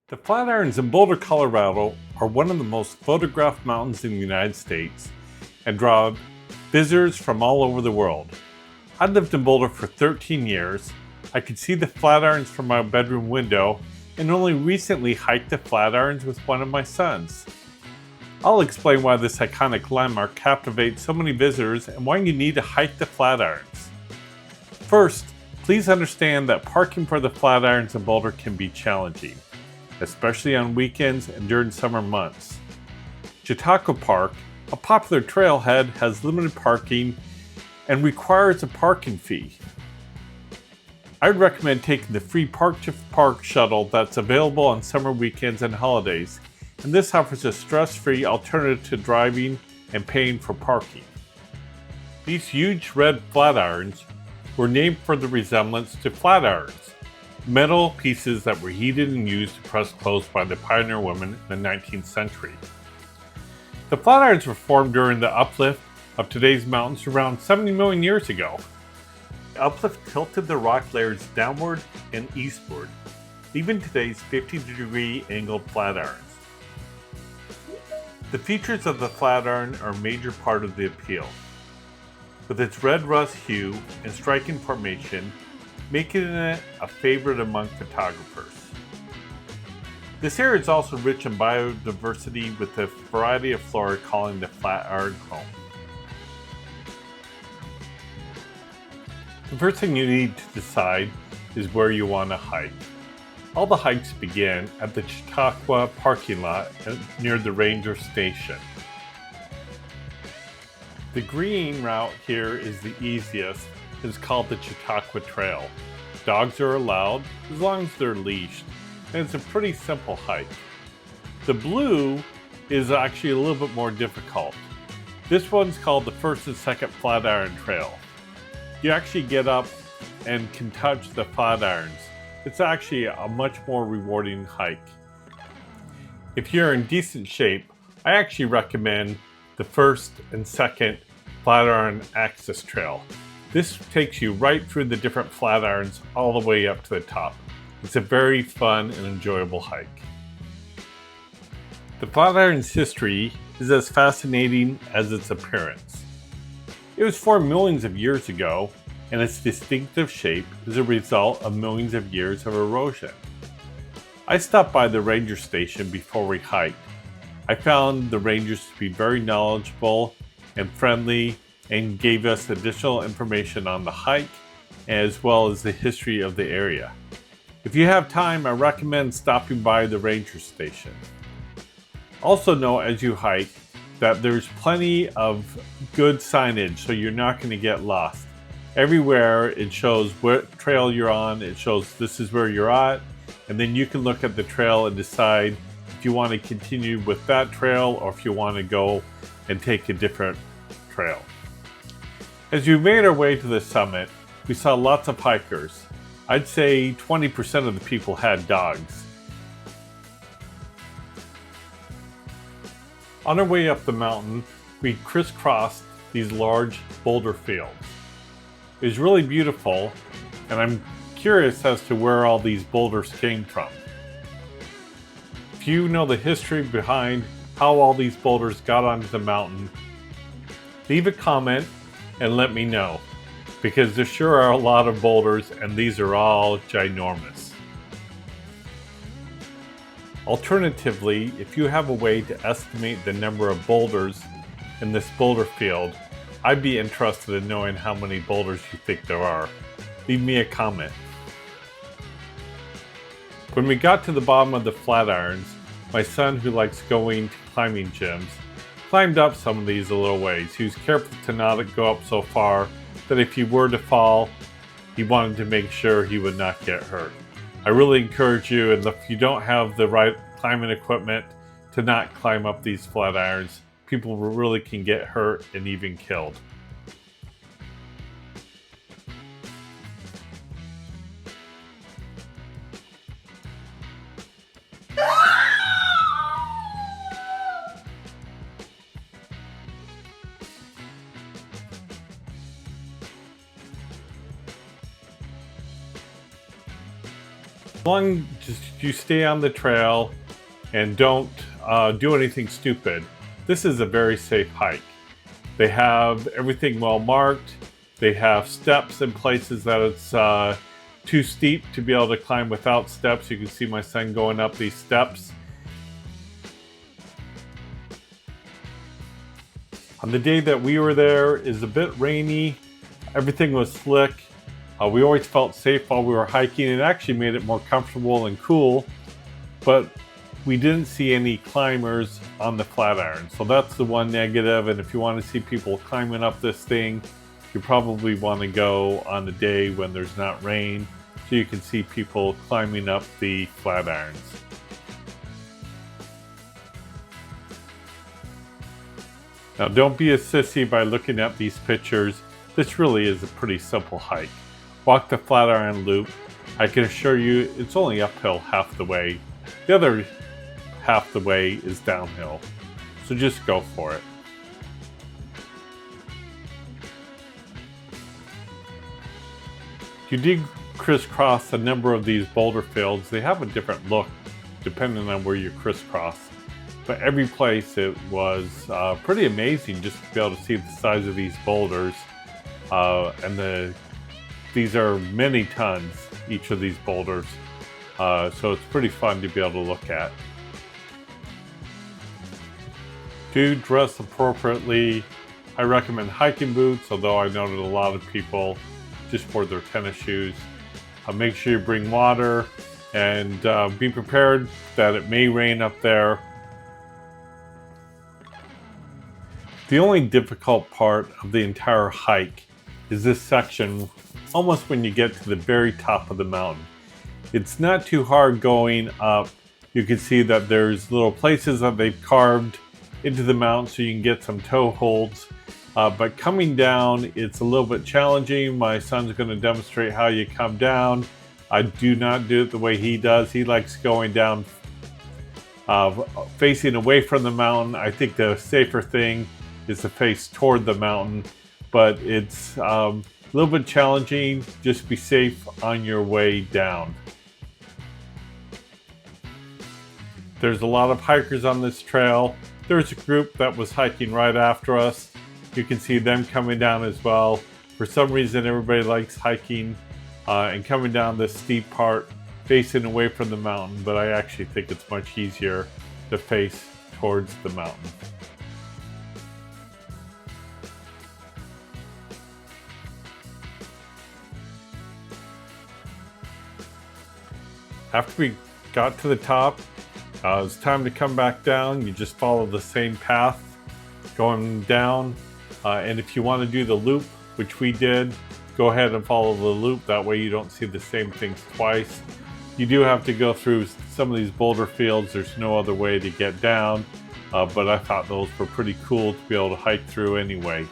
The Flatirons in Boulder, Colorado are one of the most photographed mountains in the United States and draw visitors from all over the world. I lived in Boulder for 13 years. I could see the Flatirons from my bedroom window and only recently hiked the Flatirons with one of my sons. I'll explain why this iconic landmark captivates so many visitors and why you need to hike the Flatirons. First, please understand that parking for the Flatirons in Boulder can be challenging, especially on weekends and during summer months. Chautauqua Park, a popular trailhead, has limited parking and requires a parking fee. I'd recommend taking the free Park to Park shuttle that's available on summer weekends and holidays, and this offers a stress-free alternative to driving and paying for parking. These huge red Flatirons were named for the resemblance to flatirons, metal pieces that were heated and used to press clothes by the pioneer women in the 19th century. The Flatirons were formed during the uplift of today's mountains around 70 million years ago. The uplift tilted the rock layers downward and eastward, leaving today's 50-degree angled Flatirons. The features of the Flatiron are a major part of the appeal, with its red rust hue and striking formation, making it a favorite among photographers. This area is also rich in biodiversity with a variety of flora calling the Flatiron home. The first thing you need to decide is where you want to hike. All the hikes begin at the Chautauqua parking lot near the ranger station. The green route here is the easiest. It's called the Chautauqua Trail. Dogs are allowed as long as they're leashed, and it's a pretty simple hike. The blue is actually a little bit more difficult. This one's called the first and second Flatiron Trail. You actually get up and can touch the Flatirons. It's actually a much more rewarding hike. If you're in decent shape, I actually recommend the first and second Flatiron Access Trail. This takes you right through the different Flatirons all the way up to the top. It's a very fun and enjoyable hike. The Flatiron's history is as fascinating as its appearance. It was formed millions of years ago, and its distinctive shape is a result of millions of years of erosion. I stopped by the ranger station before we hiked. I found the rangers to be very knowledgeable and friendly and gave us additional information on the hike as well as the history of the area. If you have time, I recommend stopping by the ranger station. Also know as you hike that there's plenty of good signage so you're not going to get lost. Everywhere it shows what trail you're on, it shows this is where you're at, and then you can look at the trail and decide if you want to continue with that trail or if you want to go and take a different trail. As we made our way to the summit, we saw lots of hikers. I'd say 20% of the people had dogs. On our way up the mountain, we crisscrossed these large boulder fields. It was really beautiful, and I'm curious as to where all these boulders came from. If you know the history behind how all these boulders got onto the mountain, leave a comment and let me know, because there sure are a lot of boulders and these are all ginormous. Alternatively, if you have a way to estimate the number of boulders in this boulder field, I'd be interested in knowing how many boulders you think there are. Leave me a comment. When we got to the bottom of the Flatirons, my son, who likes going to climbing gyms, climbed up some of these a little ways. He was careful to not go up so far that if he were to fall, he wanted to make sure he would not get hurt. I really encourage you, and if you don't have the right climbing equipment, to not climb up these Flatirons. People really can get hurt and even killed. long as you stay on the trail and don't do anything stupid, this is a very safe hike. They have everything well marked. They have steps in places that it's too steep to be able to climb without steps. You can see my son going up these steps. On the day that we were there, it was a bit rainy. Everything was slick. We always felt safe while we were hiking. It actually made it more comfortable and cool, but we didn't see any climbers on the Flatiron. So that's the one negative. And if you want to see people climbing up this thing, you probably want to go on a day when there's not rain, so you can see people climbing up the Flatirons. Now don't be a sissy by looking at these pictures. This really is a pretty simple hike. Walk the Flatiron loop. I can assure you it's only uphill half the way. The other half the way is downhill. So just go for it. If you did crisscross a number of these boulder fields, they have a different look depending on where you crisscross. But every place it was pretty amazing just to be able to see the size of these boulders. These are many tons, each of these boulders. So it's pretty fun to be able to look at. Do dress appropriately. I recommend hiking boots, although I noted a lot of people just wore their tennis shoes. Make sure you bring water and be prepared that it may rain up there. The only difficult part of the entire hike is this section, almost when you get to the very top of the mountain. It's not too hard going up. You can see that there's little places that they've carved into the mountain so you can get some toe holds. But coming down, it's a little bit challenging. My son's going to demonstrate how you come down. I do not do it the way he does. He likes going down facing away from the mountain. I think the safer thing is to face toward the mountain, but it's a little bit challenging. Just be safe on your way down. There's a lot of hikers on this trail. There's a group that was hiking right after us. You can see them coming down as well. For some reason, everybody likes hiking and coming down this steep part, facing away from the mountain, but I actually think it's much easier to face towards the mountain. After we got to the top, it's time to come back down. You just follow the same path going down. And if you want to do the loop, which we did, go ahead and follow the loop. That way you don't see the same things twice. You do have to go through some of these boulder fields. There's no other way to get down, but I thought those were pretty cool to be able to hike through anyway.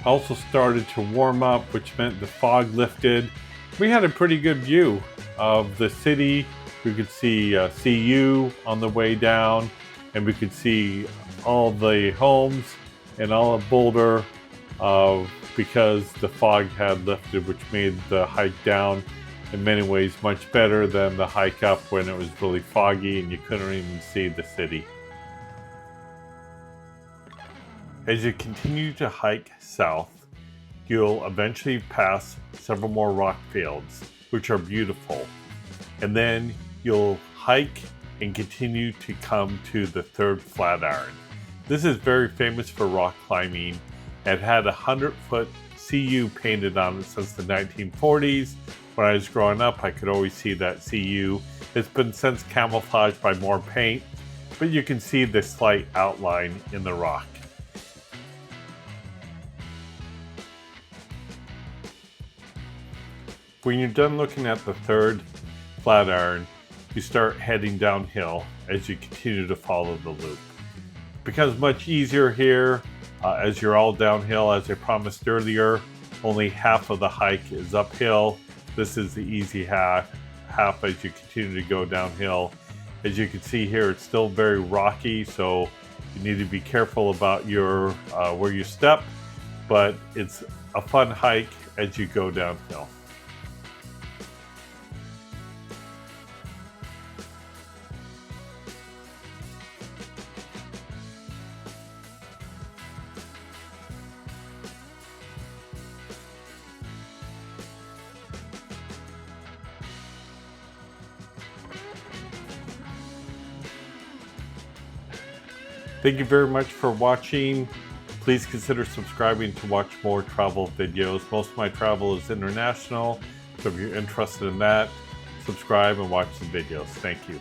Also started to warm up, which meant the fog lifted. We had a pretty good view of the city. We could see CU on the way down, and we could see all the homes and all of Boulder because the fog had lifted, which made the hike down in many ways much better than the hike up when it was really foggy and you couldn't even see the city. As you continue to hike south, you'll eventually pass several more rock fields, which are beautiful. And then you'll hike and continue to come to the third Flatiron. This is very famous for rock climbing and had a 100-foot CU painted on it since the 1940s. When I was growing up, I could always see that CU. It's been since camouflaged by more paint, but you can see the slight outline in the rock. When you're done looking at the third Flatiron, you start heading downhill as you continue to follow the loop. It becomes much easier here as you're all downhill. As I promised earlier, only half of the hike is uphill. This is the easy half path as you continue to go downhill. As you can see here, it's still very rocky, so you need to be careful about your where you step, but it's a fun hike as you go downhill. Thank you very much for watching. Please consider subscribing to watch more travel videos. Most of my travel is international, so if you're interested in that, subscribe and watch the videos. Thank you.